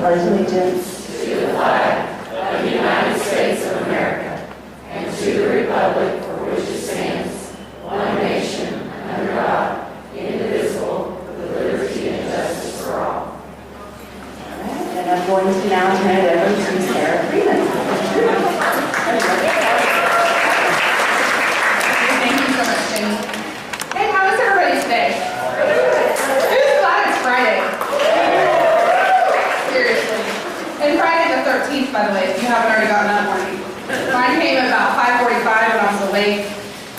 pledge allegiance to the flag of the United States of America and to the republic for which it stands, one nation, under God, indivisible, with liberty and justice for all. And I'm going to now turn it over to Sarah Freeman. Thank you so much, Jenny. Hey, how is everybody today? Who's glad it's Friday? Seriously. And Friday the 13th, by the way, if you haven't already gotten up morning. Mine came at about 5:45 when I was awake,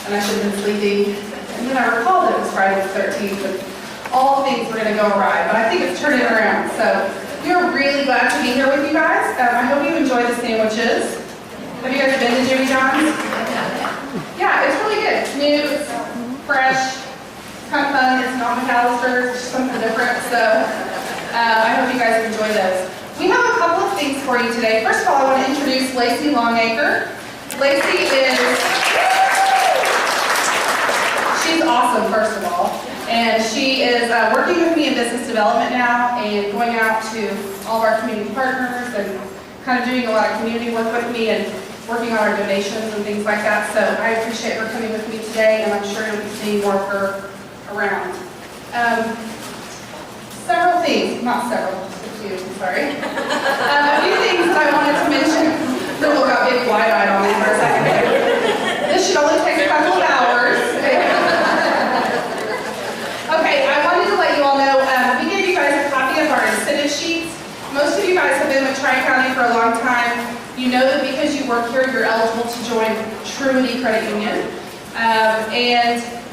and I should have been sleeping. And then I recalled it was Friday the 13th, and all things were going to go awry, but I think it's turning around. So we are really glad to be here with you guys. I hope you enjoy the sandwiches. Have you guys been to Jimmy John's? Yeah, it's really good. It's new, it's fresh, it's kind of fun. It's not McAllister's, it's just something different. So I hope you guys enjoy those. We have a couple of things for you today. First of all, I want to introduce Lacey Longacre. Lacey she's awesome, first of all. And she is working with me in business development now and going out to all of our community partners and kind of doing a lot of community work with me and working on our donations and things like that. So I appreciate her coming with me today, and I'm sure you'll be seeing more of her around. Several things, not several, just a few, sorry. A few things that I wanted to mention. Phil got big wide-eyed on me for a second there. This should only take a couple of hours. Okay, I wanted to let you all know, we gave you guys a copy of our incentive sheets. Most of you guys have been with Tri-County for a long time. You know that because you work here, you're eligible to join Truity Credit Union.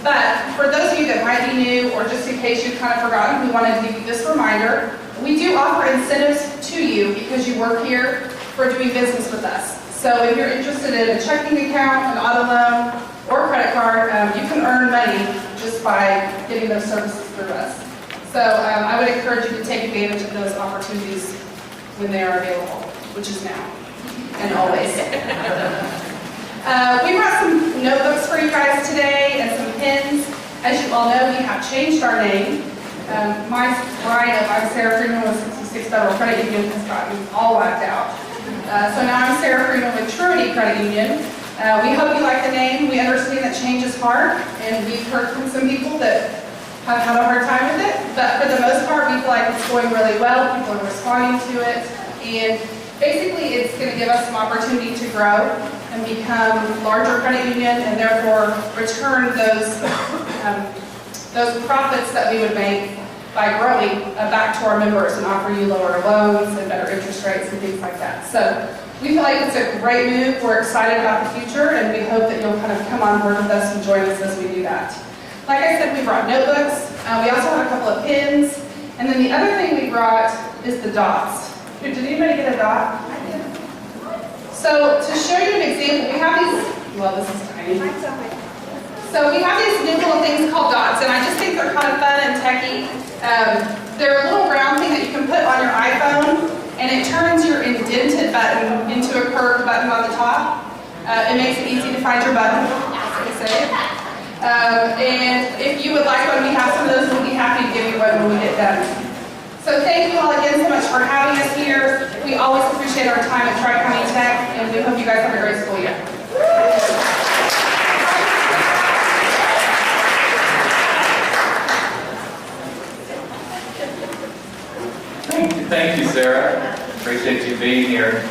But for those of you that might be new, or just in case you've kind of forgotten, we wanted to give you this reminder. We do offer incentives to you because you work here for doing business with us. So if you're interested in a checking account, an auto loan, or a credit card, you can earn money just by getting those services through us. So I would encourage you to take advantage of those opportunities when they are available, which is now and always. We brought some notebooks for you guys today and some pens. As you all know, we have changed our name. My line of I'm Sarah Freeman with 66 Federal Credit Union has gotten all whacked out. So now I'm Sarah Freeman with Truity Credit Union. We hope you like the name. We understand that change is hard, and we've heard from some people that have had a hard time with it. But for the most part, we feel like it's going really well. People are responding to it. And basically, it's going to give us some opportunity to grow and become larger credit union, and therefore return those profits that we would make by growing back to our members and offer you lower loans and better interest rates and things like that. So we feel like it's a great move. We're excited about the future, and we hope that you'll kind of come on board with us and join us as we do that. Like I said, we brought notebooks. We also have a couple of pens. And then the other thing we brought is the dots. Did anybody get a dot? I did. So to show you an example, we have these, well, this is tiny. So we have these new little things called dots, and I just think they're kind of fun and techy. They're a little round thing that you can put on your iPhone, and it turns your indented button into a curved button on the top. It makes it easy to find your button. And if you would like one, we have some of those. We'll be happy to give you one when we get done. So thank you all again so much for having us here. We always appreciate our time at Tri-County Tech, and we hope you guys have a great school year. Thank you, Sarah. Appreciate you being here.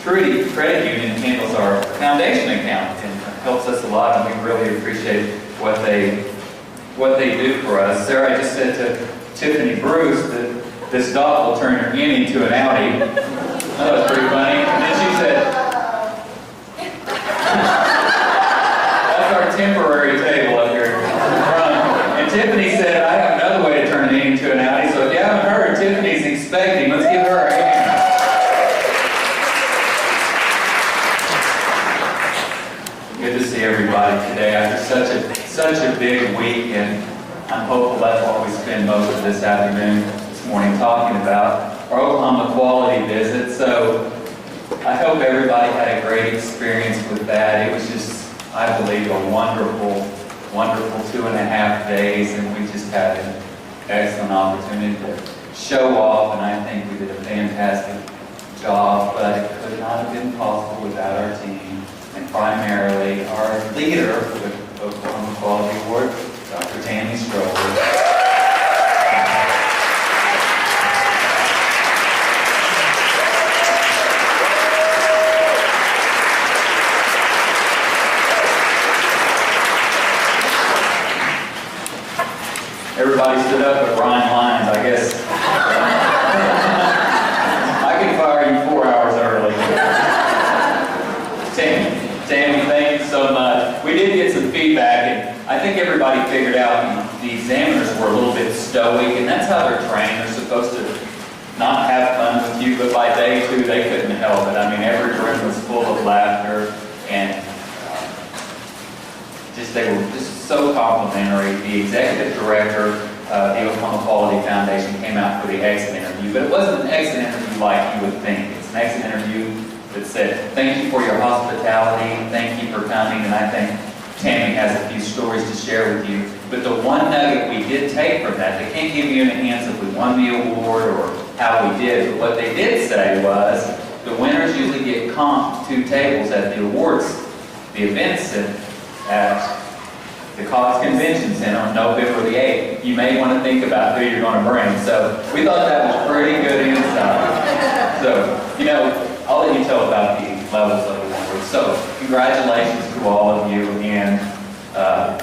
Truity Credit Union handles our foundation account and helps us a lot, and we really appreciate what they do for us. Sarah, I just said to Tiffany Bruce that this dot will turn her in into an outie. That was pretty funny. And then she said, that's our temporary table up here in front. And Tiffany said, I have another way to turn it into an outie. So if you haven't heard, Tiffany's expecting. Let's give her a hand. Good to see everybody today after such a big week, and I'm hopeful that's what we spend most of this afternoon, this morning, talking about, our Oklahoma quality visit. So I hope everybody had a great experience with that. It was just, I believe, a wonderful 2.5 days, and we just had excellent opportunity to show off, and I think we did a fantastic job, but it could not have been possible without our team, and primarily our leader for the Oklahoma Quality Award, Dr. Tammy Stroller. Everybody stood up at Ryan Lyons, I guess. I can fire you 4 hours early. Tammy, thank you so much. We did get some feedback, and I think everybody figured out the examiners were a little bit stoic, and that's how they're trained. They're supposed to not have fun with you, but by day 2, they couldn't help it. I mean, every room was full of laughter, and they were just so complimentary. The executive director of the Oklahoma Quality Foundation came out for the exit interview, but it wasn't an exit interview like you would think. It's an exit interview that said, thank you for your hospitality, thank you for coming, and I think Tammy has a few stories to share with you. But the one nugget we did take from that, they can't give you in the hands if we won the award or how we did, but what they did say was, the winners usually get comped 2 tables at the awards, the events at the Cox Convention Center on November the 8th. You may want to think about who you're going to bring. So we thought that was pretty good insight. So, I'll let you tell about the levels of the award. So congratulations to all of you, and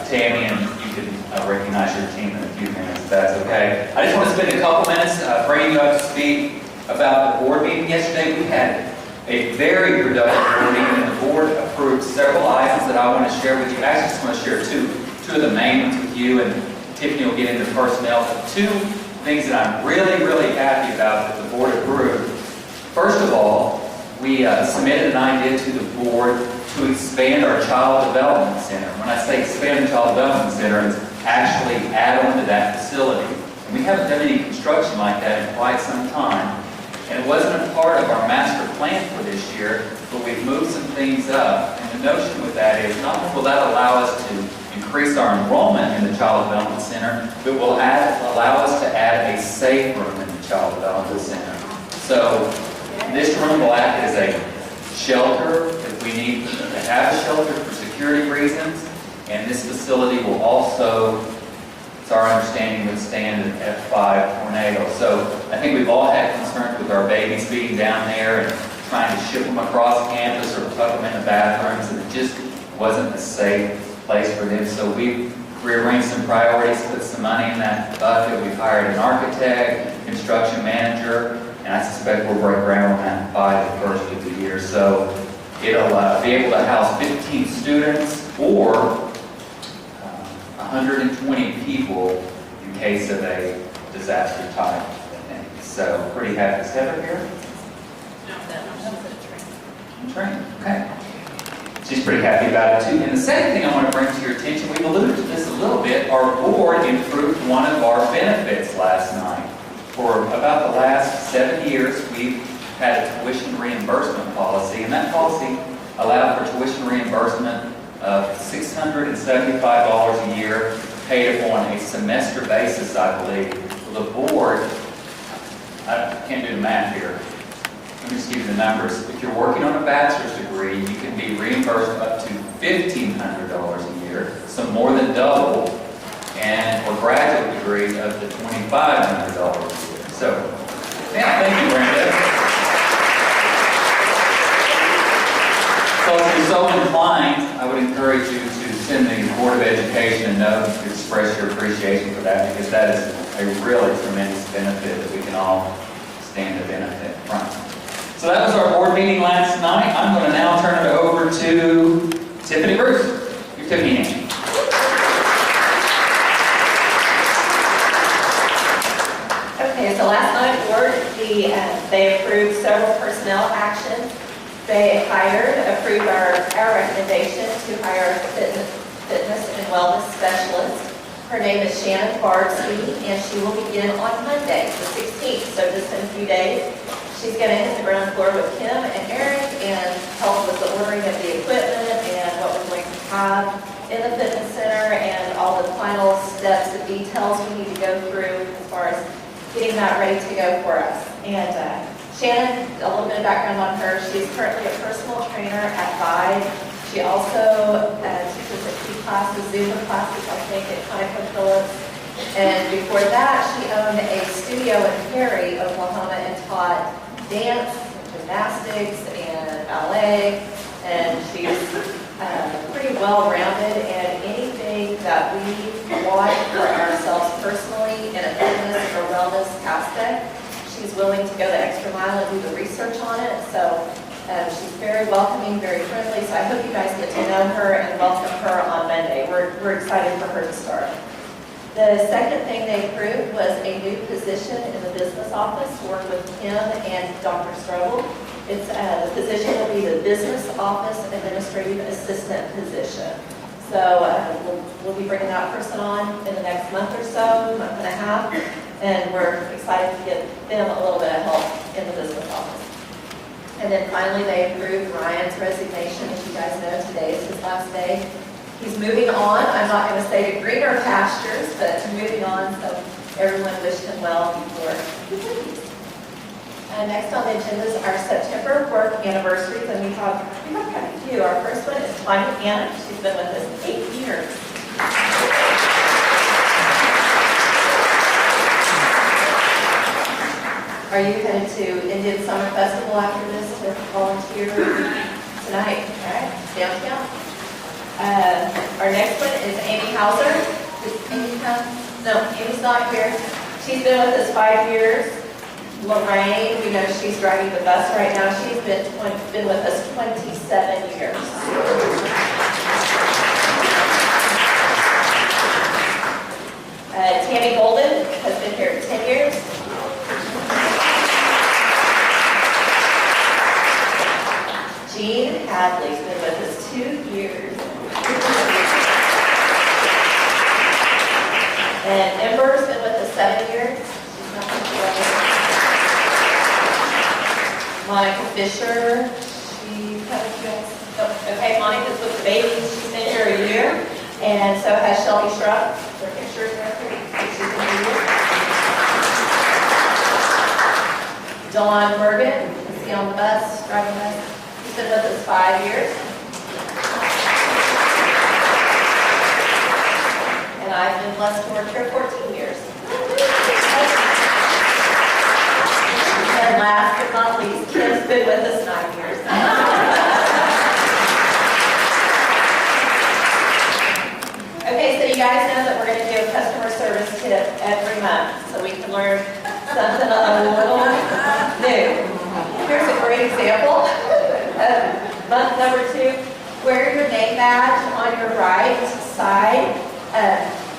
Tammy, and you can recognize your team in a few minutes, if that's okay. I just want to spend a couple minutes bringing you up to speed about the board meeting yesterday. We had a very productive board meeting, and the board approved several items that I want to share with you. Actually, I just want to share two of the main ones with you, and Tiffany will get into personnel. But 2 things that I'm really, really happy about that the board approved. First of all, we submitted an idea to the board to expand our Child Development Center. When I say expand the Child Development Center, it's actually add on to that facility. And we haven't done any construction like that in quite some time. And it wasn't a part of our master plan for this year, but we've moved some things up. And the notion with that is, not only will that allow us to increase our enrollment in the Child Development Center, but will allow us to add a safe room in the Child Development Center. So this room will act as a shelter if we need to have a shelter for security reasons. And this facility will also, it's our understanding, withstand an F5 tornado. So I think we've all had concerns with our babies being down there and trying to ship them across campus or tuck them in the bathrooms, and it just wasn't a safe place for them. So we've rearranged some priorities, put some money in that bucket. We've hired an architect, construction manager, and I suspect we'll break ground on that by the first of the year. So it'll be able to house 15 students or 120 people in case of a disaster type thing. So pretty happy. Is Heather here? Train. Okay. She's pretty happy about it too. And the second thing I want to bring to your attention, we've alluded to this a little bit, our board improved one of our benefits last night. For about the last 7 years, we've had a tuition reimbursement policy, and that policy allowed for tuition reimbursement of $675 a year, paid upon a semester basis, I believe. The board, I can't do the math here. Let me just give you the numbers. If you're working on a bachelor's degree, you can be reimbursed up to $1,500 a year, so more than double, and for graduate degree up to $2,500 a year. So, yeah, thank you, Brenda. So if you're so inclined, I would encourage you to send the Board of Education a note to express your appreciation for that, because that is a really tremendous benefit that we can all stand to benefit from. So that was our board meeting last night. I'm going to now turn it over to Tiffany Bruce. You're Tiffany Hanson. Okay, so last night at work, they approved several personnel actions. They approved our recommendation to hire a fitness and wellness specialist. Her name is Shannon Bardsley, and she will begin on Monday, the 16th, so just in a few days. She's going to hit the ground floor with Kim and Eric and help with the ordering of the equipment and what we're going to have in the fitness center and all the the final steps, the details we need to go through as far as getting that ready to go for us. And Shannon, a little bit of background on her. She's currently a personal trainer at Vibe. She also teaches at key classes, Zumba classes, I think, at ConocoPhillips. And before that, she owned a studio in Perry, Oklahoma, and taught dance, gymnastics, and ballet. And she's pretty well-rounded, and anything that we want for ourselves personally in a fitness or wellness aspect, she's willing to go the extra mile and do the research on it. So she's very welcoming, very friendly. So I hope you guys get to know her and welcome her on Monday. We're excited for her to start. The second thing they approved was a new position in the business office to work with Kim and Dr. Strobel. It's the position will be the business office administrative assistant position. So we'll be bringing that person on in the next month or so, month and a half, and we're excited to get them a little bit of help in the business office. And then finally, they approved Ryan's resignation. As you guys know, today is his last day. He's moving on. I'm not going to say to greener pastures, but moving on, so everyone wished him well before he leaves. Next on the agenda is our September work anniversaries, and we have quite a few. Our first one is Tanya Anna. She's been with us 8 years. Are you headed to Indian Summer Festival after this to volunteer tonight? All right, downtown. Our next one is Amy Hauser. Did Amy come? No, Amy's not here. She's been with us 5 years. Lorraine, we know she's driving the bus right now. She's been with us 27 years. Tammy Golden has been here 10 years. Jean Hadley's been with us 2 years. And Ember's been with us 7 years. She's not Monica Fisher, she okay, Monica's with the babies. She's been here a year. And so has Shelby Shrub. Their pictures are up here. She's been here a year. Dawn Bergen, you see on the bus, driving the bus. She's been with us 5 years. And I've been blessed to work here 14 years. And last but not least, Kim's been with us 9 years. Okay, so you guys know that we're going to do a customer service tip every month, so we can learn something a little new. Here's a great example. Month number 2, wear your name badge on your right side.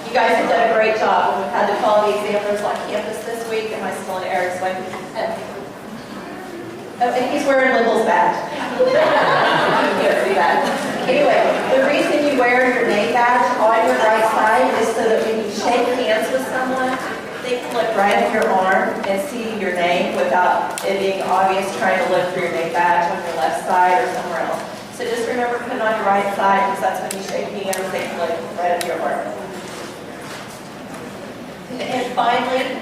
You guys have done a great job. We've had the quality examiners on campus this week. Am I still in Eric's way? Oh, and he's wearing Lyndall's badge. You can't see that. Anyway, the reason you wear your name badge on your right side is so that when you shake hands with someone, they can look right at your arm and see your name without it being obvious trying to look for your name badge on your left side or somewhere else. So just remember to put it on your right side because that's when you shake hands, they can look right at your arm. And finally,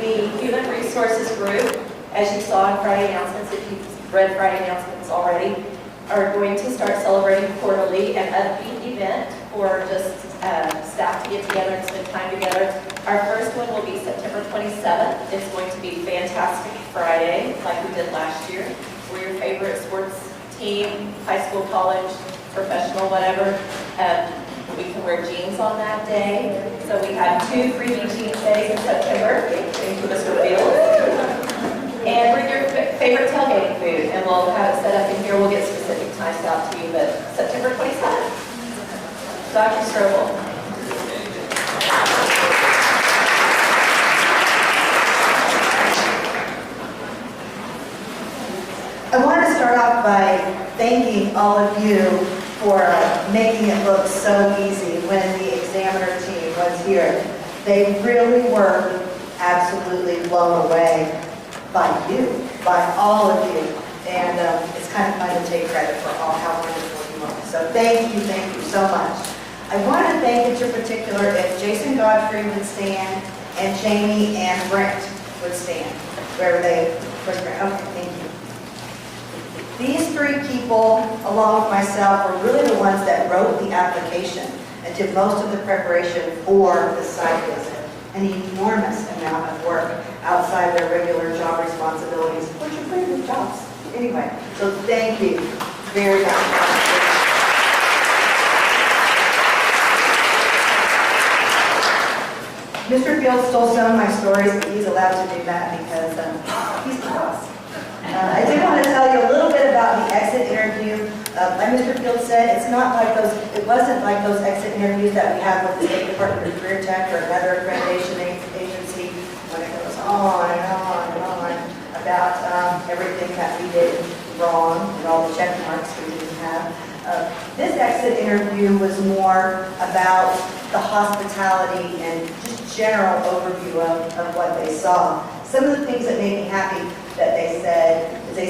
the Human Resources Group, as you saw in Friday announcements, if you've read Friday announcements already, are going to start celebrating quarterly an upbeat event for just staff to get together and spend time together. Our first one will be September 27th. It's going to be Fantastic Friday, like we did last year, where your favorite sports team, high school, college, professional, whatever, we can wear jeans on that day. So we have 2 freebie jeans days in September, thank you, Mr. Fields. And bring your favorite tailgating food, and we'll have it set up in here. We'll get specific times out to you, but September 27th. Dr. Strobel. I want to start off by thanking all of you for making it look so easy when the examiner team was here. They really were absolutely blown away by you, by all of you. And it's kind of fun to take credit for all how wonderful you are. So thank you so much. I wanted to thank in particular if Jason Godfrey would stand and Jamie and Brent would stand, wherever they, okay, thank you. These three people, along with myself, were really the ones that wrote the application and did most of the preparation for the site visit. An enormous amount of work outside their regular job responsibilities, which are pretty good jobs. Anyway, so thank you very much. Mr. Fields stole some of my stories, but he's allowed to do that because he's the boss. I did want to tell you a little bit about the exit interview. Like Mr. Fields said, it wasn't like those exit interviews that we have with the State Department of Career Tech or another accreditation agency when it goes on and on and on about everything that we did wrong and all the check marks we didn't have. This exit interview was more about the hospitality and just general overview of what they saw. Some of the things that made me happy that they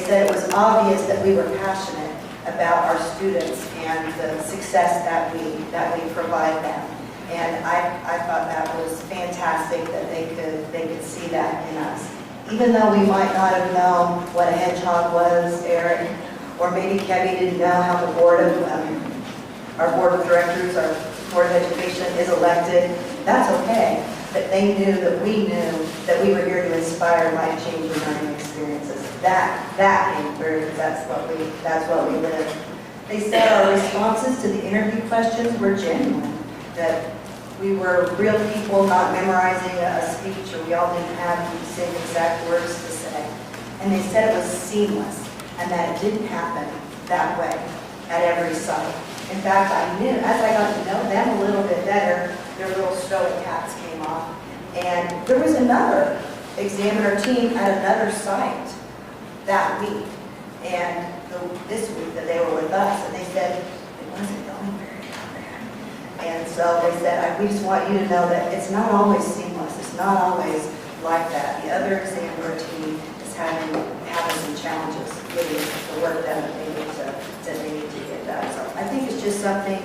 said it was obvious that we were passionate about our students and the success that we provide them. And I thought that was fantastic that they could see that in us. Even though we might not have known what a hedgehog was, Eric, or maybe Kevin didn't know how the our board of directors, our board of education is elected, that's okay. But they knew that we were here to inspire life-changing learning experiences. That came through because that's what we live. They said our responses to the interview questions were genuine, that we were real people not memorizing a speech, or we all didn't have the same exact words to say. And they said it was seamless and that it didn't happen that way at every site. In fact, I knew, as I got to know them a little bit better, their little stoic hats came off. And there was another examiner team at another site that week, and this week that they were with us, and they said, it wasn't going very well there. And so they said, we just want you to know that it's not always seamless. It's not always like that. The other examiner team is having some challenges getting the work done that they need to get done. So I think it's just something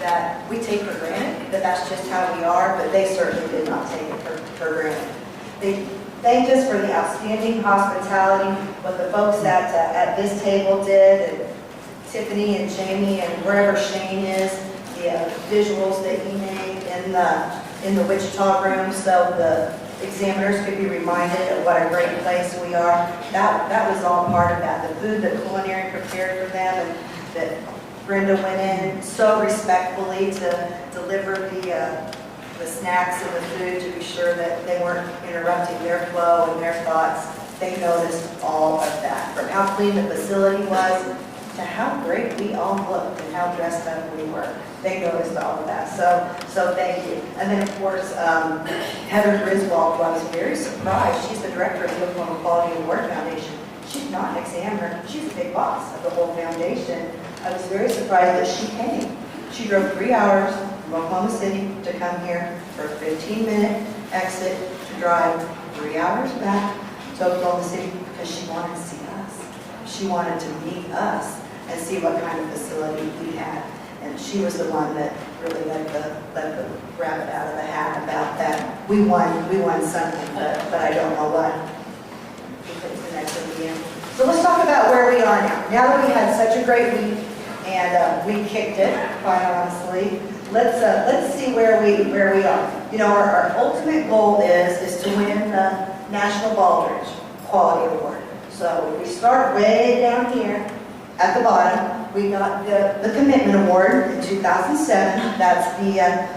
that we take for granted, that's just how we are, but they certainly did not take it for granted. They thanked us for the outstanding hospitality, what the folks at this table did, and Tiffany and Jamie and wherever Shane is, the visuals that he made in the Wichita room, so the examiners could be reminded of what a great place we are. That was all part of that. The food that culinary prepared for them, and that Brenda went in so respectfully to deliver the snacks and the food to be sure that they weren't interrupting their flow and their thoughts. They noticed all of that, from how clean the facility was to how great we all looked and how dressed up we were. They noticed all of that, so thank you. And then, of course, Heather Griswold, who I was very surprised. She's the director of the Oklahoma Quality Award Foundation. She's not an examiner. She's a big boss of the whole foundation. I was very surprised that she came. She drove 3 hours from Oklahoma City to come here for a 15-minute exit to drive 3 hours back to Oklahoma City because she wanted to see us. She wanted to meet us and see what kind of facility we had. And she was the one that really let the rabbit out of the hat about that. We won something, but I don't know what. So let's talk about where we are now. Now that we had such a great week and we kicked it, quite honestly, let's see where we are. You know, our ultimate goal is to win the National Baldrige Quality Award. So we start way down here at the bottom. We got the Commitment Award in 2007. That's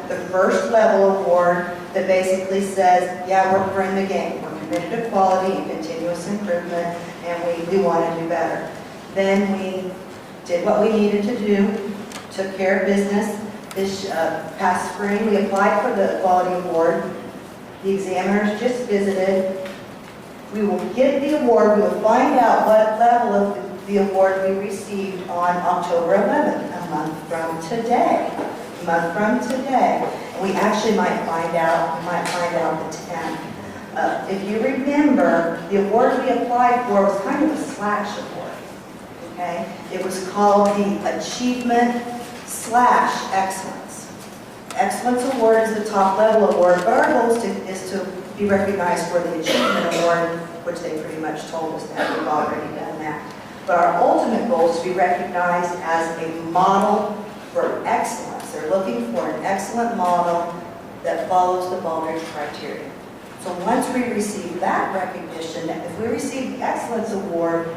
the first level award that basically says, yeah, we're in the game. We're committed to quality and continuous improvement, and we want to do better. Then we did what we needed to do, took care of business. This past spring, we applied for the quality award. The examiners just visited. We will get the award. We will find out what level of the award we received on October 11th, a month from today. And we actually might find out the 10th. If you remember, the award we applied for was kind of a slash award. Okay? It was called the Achievement / Excellence. Excellence Award is the top level award, but our goal is to be recognized for the Achievement Award, which they pretty much told us that we've already done that. But our ultimate goal is to be recognized as a model for excellence. They're looking for an excellent model that follows the Baldrige criteria. So once we receive that recognition, if we receive the Excellence Award,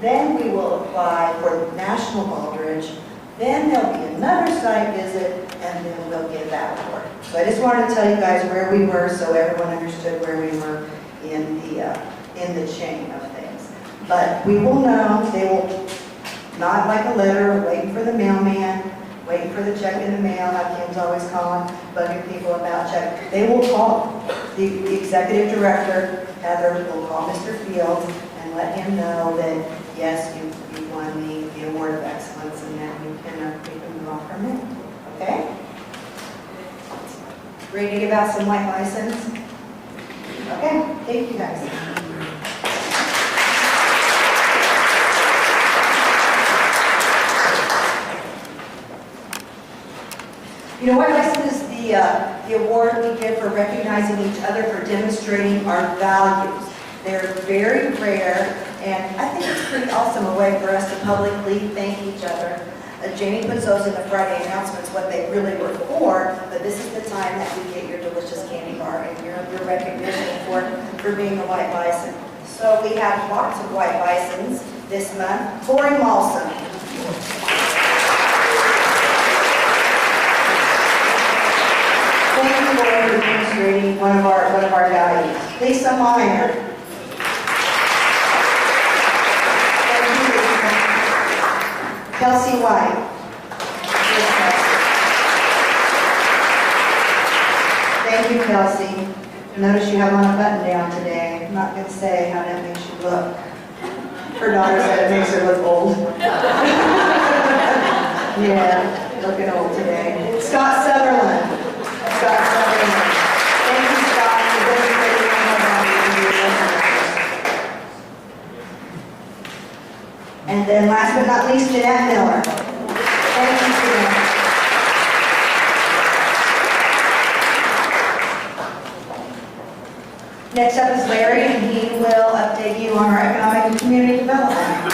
then we will apply for the National Baldrige. Then there'll be another site visit, and then we'll get that award. So I just wanted to tell you guys where we were, so everyone understood where we were in the chain of things. But we will know, they will, not like a letter, waiting for the mailman, waiting for the check in the mail, how Kim's always calling, bugging people about check. They will call the executive director, Heather, will call Mr. Fields and let him know that, yes, you won the Award of Excellence, and then we can move on from there. Okay? Ready to give out some white license? Okay, thank you guys. You know, white license is the award we give for recognizing each other for demonstrating our values. They're very rare, and I think it's pretty awesome a way for us to publicly thank each other. Jamie puts those in the Friday announcements, what they really were for, but this is the time that we get your delicious candy bar and your recognition for being a white bison. So we have lots of white bisons this month. Corey Malson. Thank you, Lord, for demonstrating one of our values. Lisa Meyer. Thank you, Lisa. Kelsey White. Thank you, Kelsey. Notice you have on a button down today. I'm not going to say how that makes you look. Her daughter said it makes her look old. Yeah, looking old today. Scott Sutherland. Scott Sutherland. Thank you, Scott, for demonstrating our values. And then last but not least, Jeanette Miller. Thank you, Jeanette. Next up is Larry, and he will update you on our economic and community development.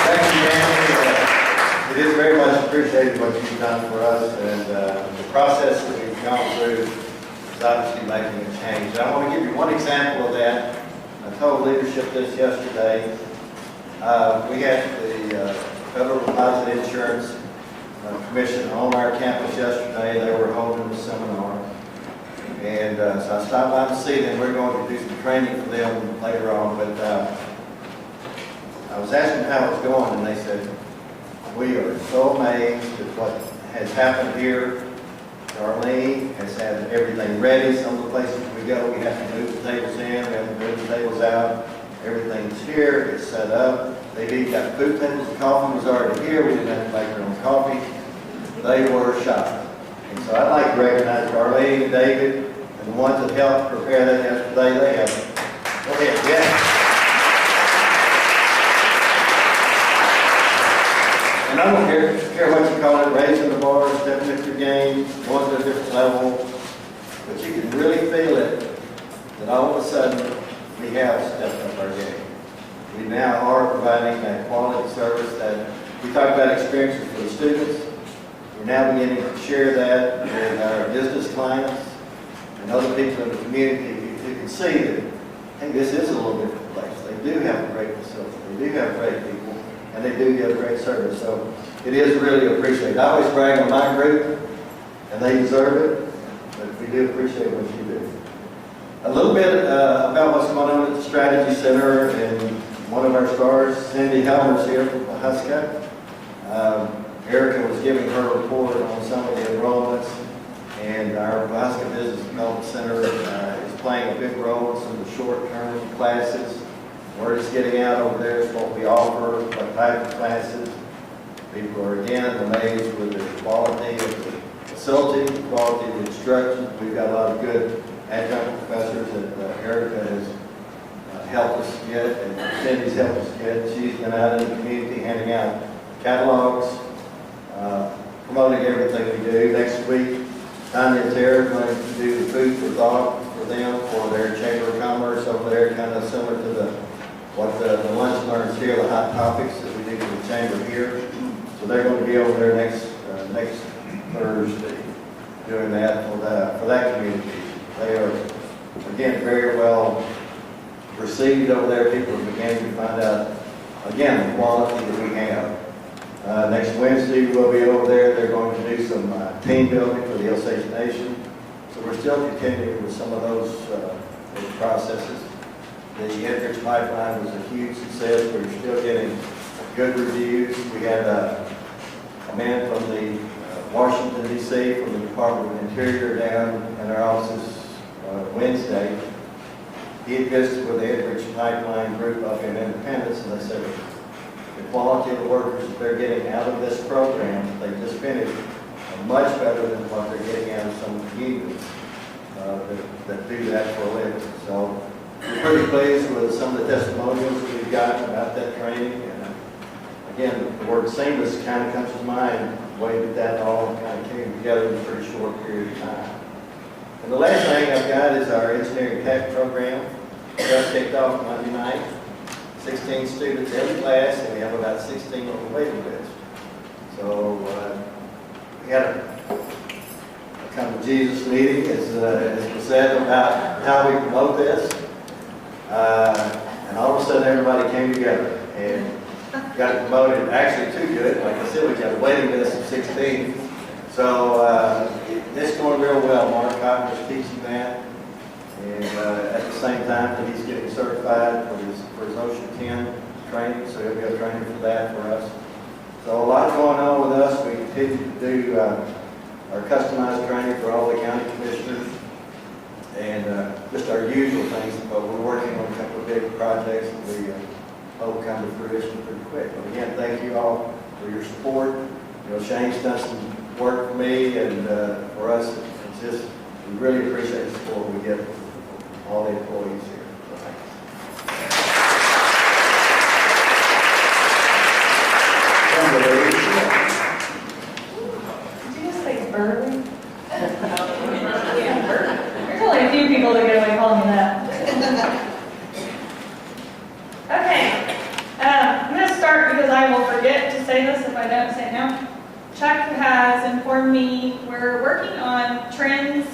Thank you, Nancy. It is very much appreciated what you've done for us, and the process that we've gone through is obviously making a change. I want to give you one example of that. I told leadership this yesterday. We had the Federal Deposit Insurance Commission on our campus yesterday. They were holding a seminar. And so I stopped by to see them. We're going to do some training for them later on. But I was asking how it was going, and they said, we are so amazed at what has happened here. Darlene has had everything ready. Some of the places we go, we have to move the tables in, we have to move the tables out. Everything's here, it's set up. They've even got food tables. The coffee was already here. We didn't have to make our own coffee. They were shocked. And so I'd like to recognize Darlene and David and the ones that helped prepare that yesterday. They have. Go ahead, yeah. And I don't care what you call it, raising the bar, stepping up your game, going to a different level, but you can really feel it that all of a sudden we have stepped up our game. We now are providing that quality service that we talk about experiences for the students. We're now beginning to share that with our business clients and other people in the community. You can see that, hey, this is a little different place. They do have a great facility. They do have great people, and they do give great service. So it is really appreciated. I always brag on my group, and they deserve it, but we do appreciate what you do. A little bit about what's going on at the Strategy Center, and one of our stars, Cindy Helmer's here from Huska. Erica was giving her report on some of the enrollments, and our Huska Business Development Center is playing a big role in some of the short-term classes. Word is getting out over there is what we offer, what type of classes. People are again amazed with the quality of the facility, the quality of the instruction. We've got a lot of good adjunct professors that Erica has helped us get, and Cindy's helped us get. She's been out in the community handing out catalogs, promoting everything we do. Next week, Tanya and Tara are going to do the food for thought for them, for their Chamber of Commerce over there, kind of similar to what the lunch learns here, the hot topics that we do in the Chamber here. So they're going to be over there next Thursday doing that for that community. They are, again, very well received over there. People are beginning to find out, again, the quality that we have. Next Wednesday, we'll be over there. They're going to do some team building for the Osage Nation. So we're still continuing with some of those processes. The Enrich pipeline was a huge success. We're still getting good reviews. We had a man from the Washington, D.C., from the Department of Interior down in our offices Wednesday. He had visited with the Enrich pipeline group up in Independence, and they said the quality of the workers that they're getting out of this program that they just finished are much better than what they're getting out of some of the unions that do that for a living. So we're pretty pleased with some of the testimonials that we've gotten about that training. And again, the word seamless kind of comes to mind, the way that all kind of came together in a pretty short period of time. And the last thing I've got is our engineering tech program. Just kicked off Monday night. 16 students in class, and we have about 16 on the waiting list. So we had a come to Jesus meeting, as was said, about how we promote this. And all of a sudden, everybody came together and got promoted. Actually, too good. Like I said, we got a waiting list of 16. So it's going real well. Mark Cotton is teaching that. And at the same time that he's getting certified for his Ocean 10 training, so he'll be a trainer for that for us. So a lot going on with us. We continue to do our customized training for all the county commissioners and just our usual things, but we're working on a couple of big projects that we hope come to fruition pretty quick. But again, thank you all for your support. You know, Shane's done some work for me and for us. It's just, we really appreciate the support we get from all the employees here. So thanks. Did you just say Burley? There's only a few people that get away calling me that. Okay, I'm going to start because I will forget to say this if I don't say it now. Chuck has informed me we're working on trends,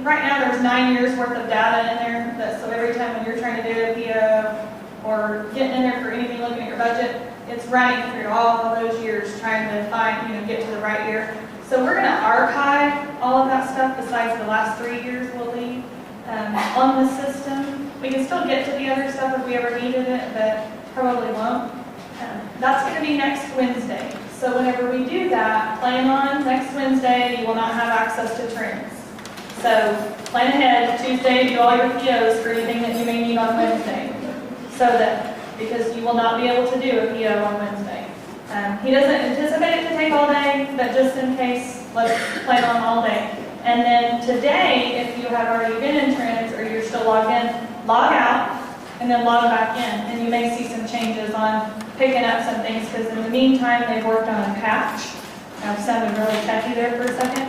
right now there's 9 years worth of data in there, so every time when you're trying to do a PO or getting in there for anything, looking at your budget, it's running through all of those years trying to find, get to the right year. So we're going to archive all of that stuff besides the last 3 years we'll leave on the system. We can still get to the other stuff if we ever needed it, but probably won't. That's going to be next Wednesday. So whenever we do that, plan on next Wednesday, you will not have access to trends. So plan ahead, Tuesday, do all your POs for anything that you may need on Wednesday. Because you will not be able to do a PO on Wednesday. He doesn't anticipate it to take all day, but just in case, let's plan on all day. And then today, if you have already been in trends or you're still logged in, log out and then log back in. And you may see some changes on picking up some things because in the meantime, they've worked on a patch. I've sounded really techy there for a second.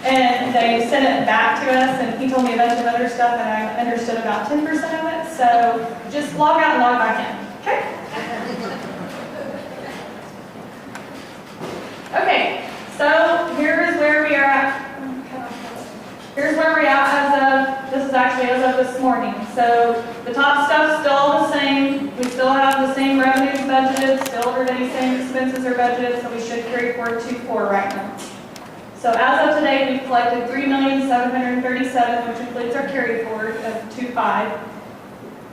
And they sent it back to us, and he told me a bunch of other stuff, and I understood about 10% of it. So just log out and log back in. Okay? Okay, so here is where we are at. Here's where we're at this is actually as of this morning. So the top stuff's still all the same. We still have the same revenues budgeted, still everybody's same expenses are budgeted, so we should carry forward 2.4 right now. So as of today, we've collected $3,737,000, which includes our carry forward of 2.5.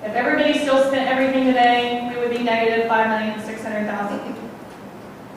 If everybody still spent everything today, we would be negative $5,600,000.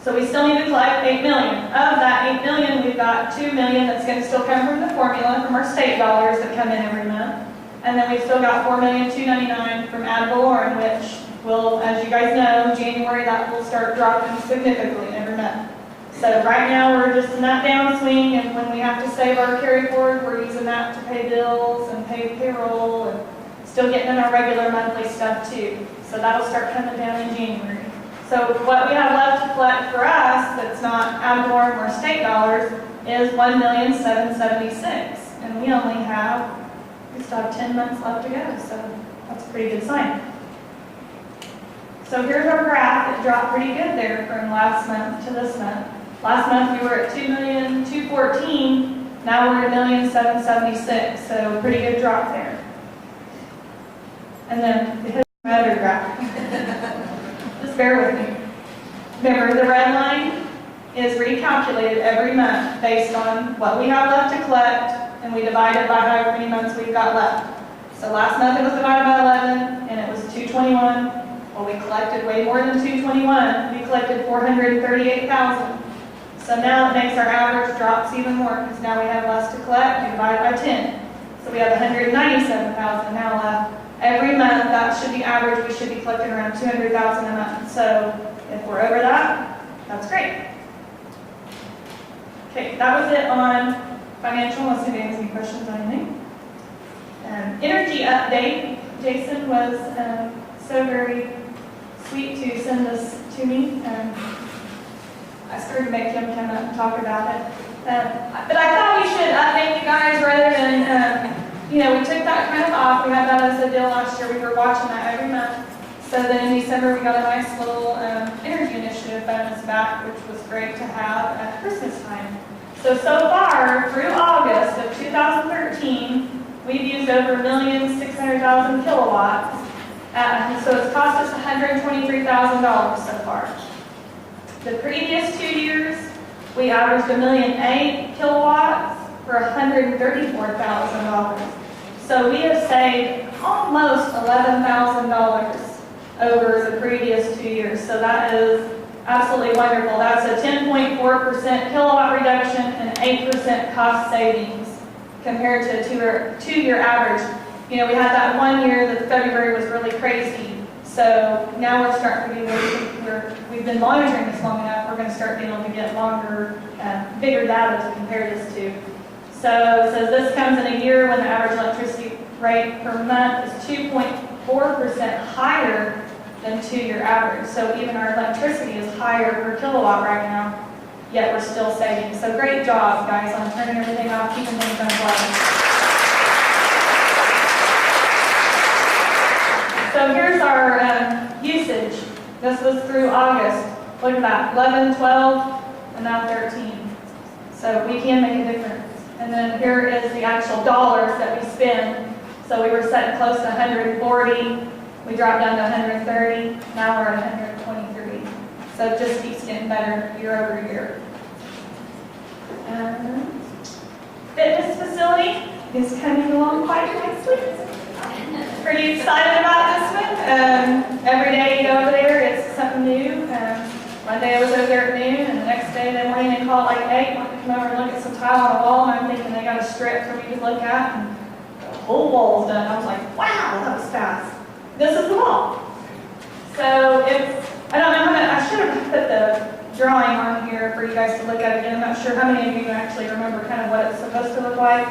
So we still need to collect $8 million. Of that $8 million, we've got $2 million that's going to still come from the formula, from our state dollars that come in every month. And then we've still got $4,299,000 from ad valorem, which will, as you guys know, January that will start dropping significantly every month. So right now we're just in that downswing, and when we have to save our carry forward, we're using that to pay bills and pay payroll and still getting in our regular monthly stuff too. So that'll start coming down in January. So So what we have left to collect for us, that's not abnorm or state dollars, is $1,776,000. And we still have 10 months left to go, so that's a pretty good sign. So here's our graph. It dropped pretty good there from last month to this month. Last month we were at $2,214,000. Now we're at $1,776,000. So pretty good drop there. And then here's my other graph. Just bear with me. Remember, the red line is recalculated every month based on what we have left to collect, and we divide it by however many months we've got left. So last month it was divided by 11, and it was 221. Well, we collected way more than 221. We collected 438,000. So now it makes our average drops even more, because now we have less to collect. We divide it by 10. So we have 197,000 now left. Every month, that should be average. We should be collecting around 200,000 a month. So if we're over that, that's great. Okay, that was it on financial, unless anybody has any questions on anything. Energy update. Jason was so very sweet to send this to me. I started to make him come up and talk about it. But I thought we should update you guys rather than, we took that kind of off. We had that as a deal last year. We were watching that every month. So then in December, we got a nice little energy initiative bonus back, which was great to have at Christmas time. So far, through August of 2013, we've used over 1,600,000 kilowatts. So it's cost us $123,000 so far. The previous 2 years, we averaged 1,008,000 kilowatts for $134,000. So we have saved almost $11,000 over the previous 2 years. So that is absolutely wonderful. That's a 10.4% kilowatt reduction and 8% cost savings compared to a two-year average. We had that 1 year that February was really crazy. So now we're starting to be we've been monitoring this long enough, we're going to start being able to get longer, bigger data to compare this to. So it says this comes in a year when the average electricity rate per month is 2.4% higher than 2-year average. So even our electricity is higher per kilowatt right now, yet we're still saving. So great job, guys, on turning everything off, keeping things unplugged. So here's our usage. This was through August. Look at that, 11, 12, and now 13. So we can make a difference. And then here is the actual dollars that we spend. So we were setting close to 140. We dropped down to 130. Now we're at 123. So it just keeps getting better year over year. Fitness facility is coming along quite nicely. Pretty excited about this one. Every day you go over there, it's something new. One day I was over there at noon, and the next day that morning they call it like 8. I want to come over and look at some tile on the wall, and I'm thinking they got a strip for me to look at, and the whole wall's done. I was like, wow, that was fast. This is the wall. So I don't know how many, I should have put the drawing on here for you guys to look at again. I'm not sure how many of you actually remember kind of what it's supposed to look like.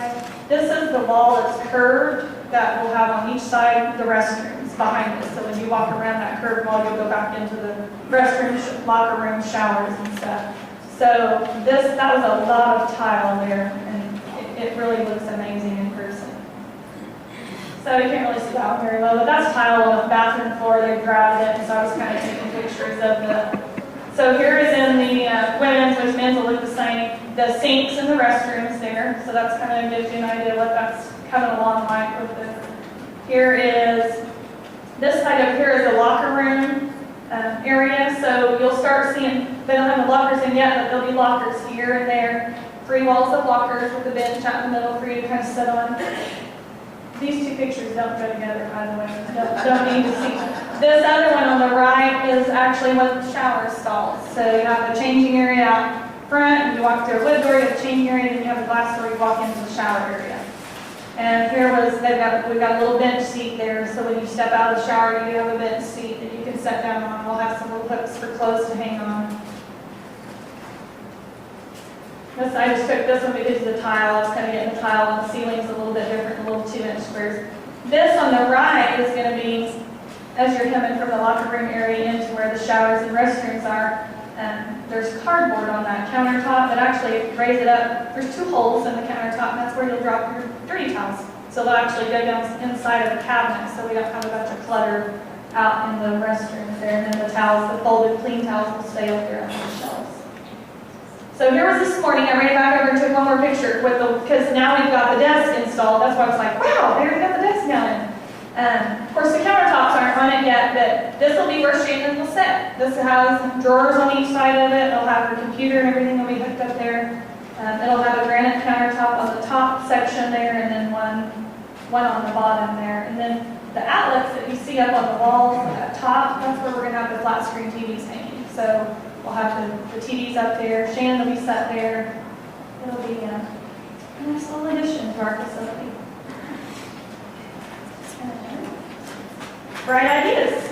This is the wall that's curved that we'll have on each side the restrooms behind us. So when you walk around that curved wall, you'll go back into the restrooms, locker rooms, showers, and stuff. So that was a lot of tile there, and it really looks amazing in person. So you can't really see that one very well, but that's tile on the bathroom floor. They've grouted it, so I was kind of taking pictures of the. So here is in the women's, which men's will look the same. The sinks in the restrooms there, so that's kind of gives you an idea what that's coming along like with the. Here is, this side over here is the locker room area, so you'll start seeing, they don't have the lockers in yet, but there'll be lockers here and there. 3 walls of lockers with a bench out in the middle for you to kind of sit on. These 2 pictures don't go together, by the way. Don't need to see. This other one on the right is actually one of the shower stalls. So you have the changing area out front, and you walk through a wood door, you have a changing area, and then you have a glass door, you walk into the shower area. And here we've got a little bench seat there, so when you step out of the shower, you do have a bench seat that you can sit down on. We'll have some little hooks for clothes to hang on. I just took this one because of the tile. I was kind of getting the tile on the ceilings a little bit different, the little 2-inch squares. This on the right is going to be as you're coming from the locker room area into where the showers and restrooms are, there's cardboard on that countertop that actually raise it up. There's 2 holes in the countertop, and that's where you'll drop your dirty towels. So they'll actually go down inside of the cabinet, so we don't have a bunch of clutter out in the restrooms there. And then the towels, the folded clean towels, will stay up there on the shelves. So here was this morning, I ran back over and took one more picture with because now we've got the desk installed. That's why I was like, wow, they already got the desk now in. Of course, the countertops aren't on it yet, but this will be where Shannon will sit. This has drawers on each side of it. It'll have her computer and everything will be hooked up there. It'll have a granite countertop on the top section there, and then one on the bottom there. And then the outlets that you see up on the walls at top, that's where we're going to have the flat screen TVs hanging. So we'll have the TVs up there. Shannon will be set there. It'll be a nice little addition to our facility. Bright ideas.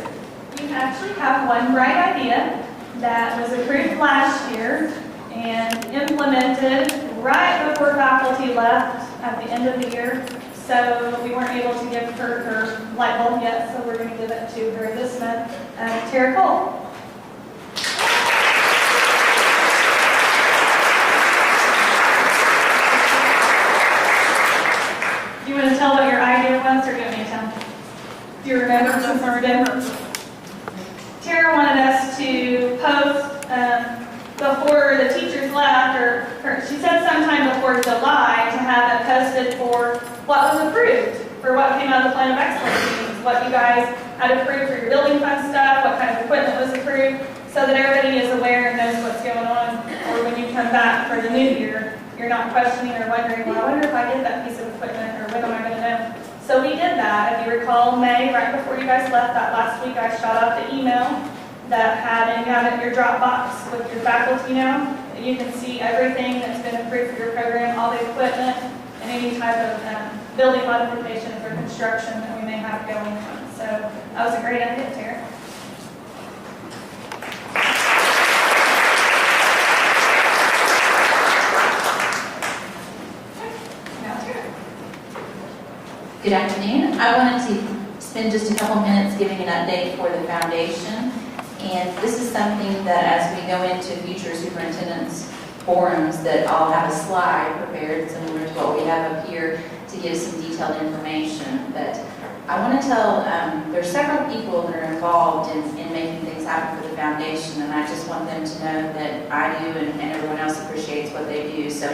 We actually have one bright idea that was approved last year and implemented right before faculty left at the end of the year. So we weren't able to give her light bulb yet, so we're going to give it to her this month. Tara Cole. Do you want to tell what your idea was, or do you want me to tell? Do you remember? Tara wanted us to post before the teachers left, or she said sometime before July, to have it posted for what was approved, for what came out of the Plan of Excellence meetings, what you guys had approved for your building fund stuff, what kind of equipment was approved, so that everybody is aware and knows what's going on, or when you come back for the new year, you're not questioning or wondering, well, I wonder if I get that piece of equipment, or when am I going to know? So we did that. If you recall, May, right before you guys left that last week, I shot out the email that had, and you have it in your Dropbox with your faculty now. You can see everything that's been approved for your program, all the equipment, and any type of building modifications or construction that we may have going on. So that was a great idea, Tara. Good afternoon. I wanted to spend just a couple minutes giving an update for the foundation. And this is something that as we go into future superintendents forums, that I'll have a slide prepared similar to what we have up here to give some detailed information. But I want to tell, there's several people that are involved in making things happen for the foundation, and I just want them to know that I do and everyone else appreciates what they do. So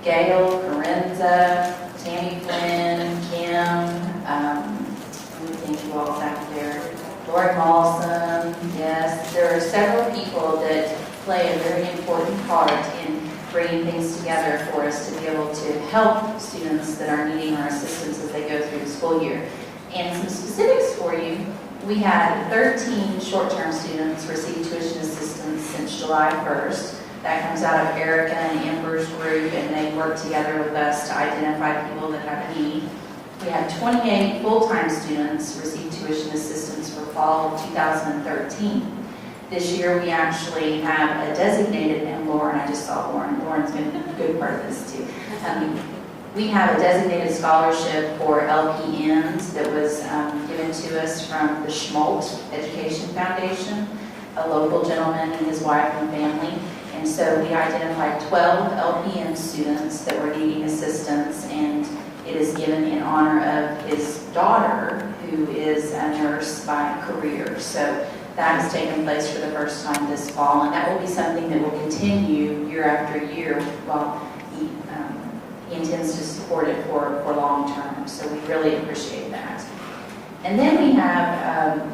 Gail, Corinza, Tammy Flynn, Kim, let me think who all's out there. Lori Mawson, yes. There are several people that play a very important part in bringing things together for us to be able to help students that are needing our assistance as they go through the school year. And some specifics for you, we had 13 short-term students receive tuition assistance since July 1st. That comes out of Erica and Amber's group, and they work together with us to identify people that have a need. We had 28 full-time students receive tuition assistance for fall of 2013. This year we actually have a designated, and Lauren, I just saw Lauren. Lauren's been a good part of this too. We have a designated scholarship for LPNs that was given to us from the Schmaltz Education Foundation, a local gentleman and his wife and family. And so we identified 12 LPN students that were needing assistance, and it is given in honor of his daughter, who is a nurse by career. So that has taken place for the first time this fall, and that will be something that will continue year after year while he intends to support it for long term. So we really appreciate that. And then we have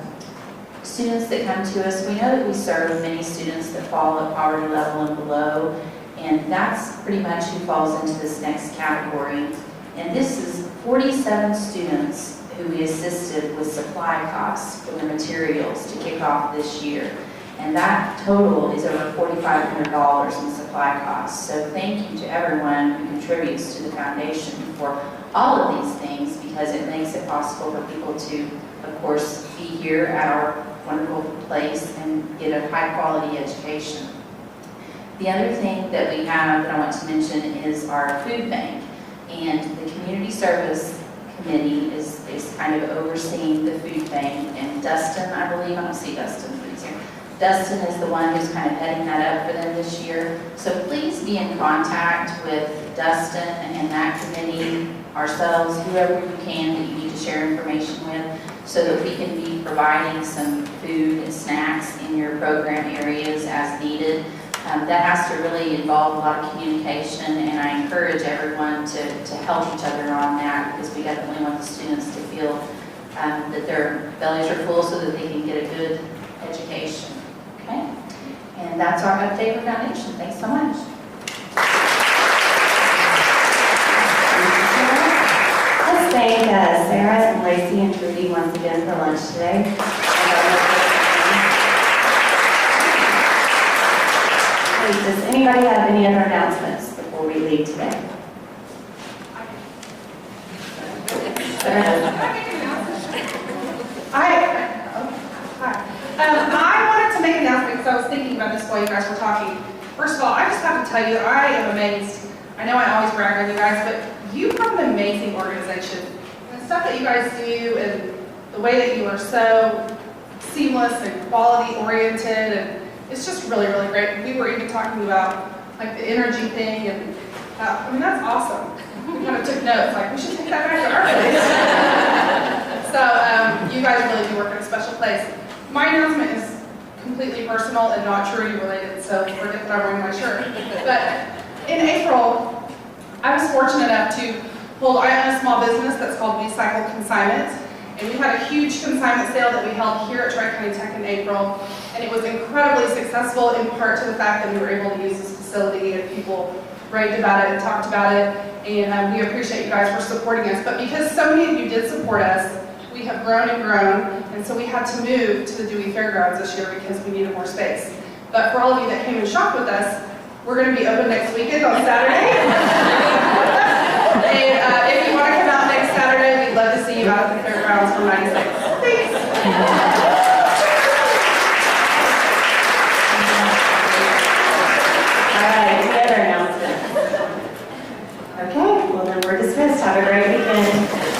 students that come to us. We know that we serve many students that fall at poverty level and below, and that's pretty much who falls into this next category. And this is 47 students who we assisted with supply costs for the materials to kick off this year. And that total is over $4,500 in supply costs. So thank you to everyone who contributes to the foundation for all of these things, because it makes it possible for people to, of course, be here at our wonderful place and get a high quality education. The other thing that we have that I want to mention is our food bank. And the community service committee is kind of overseeing the food bank. And Dustin, I believe, I don't see Dustin, but he's here. Dustin is the one who's kind of heading that up for them this year. So please be in contact with Dustin and that committee, ourselves, whoever you can that you need to share information with, so that we can be providing some food and snacks in your program areas as needed. That has to really involve a lot of communication, and I encourage everyone to help each other on that, because we definitely want the students to feel that their bellies are full so that they can get a good education. Okay? And that's our update for Foundation. Thanks so much. Let's thank Sarah and Lacey and Trudy once again for lunch today. Does anybody have any other announcements before we leave today? I wanted to make an announcement because I was thinking about this while you guys were talking. First of all, I just have to tell you, I am amazed. I know I always brag on you guys, but you have an amazing organization. The stuff that you guys do and the way that you are so seamless and quality oriented, and it's just really, really great. We were even talking about like the energy thing, and I mean, that's awesome. We kind of took notes, like we should take that back to our place. So you guys really do work in a special place. My announcement is completely personal and not Trudy related, so forget that I'm wearing my shirt. But in April, I was fortunate enough to hold, I own a small business that's called Recycle Consignment, and we had a huge consignment sale that we held here at Tri-County Tech in April, and it was incredibly successful in part to the fact that we were able to use this facility and people raved about it and talked about it, and we appreciate you guys for supporting us. But because so many of you did support us, we have grown and grown, and so we had to move to the Dewey Fairgrounds this year because we needed more space. But for all of you that came and shopped with us, we're going to be open next weekend on Saturday. And if you want to come out next Saturday, we'd love to see you out at the fairgrounds from 9 to 6. Thanks. All right, any other announcements? Okay, well then we're dismissed. Have a great weekend.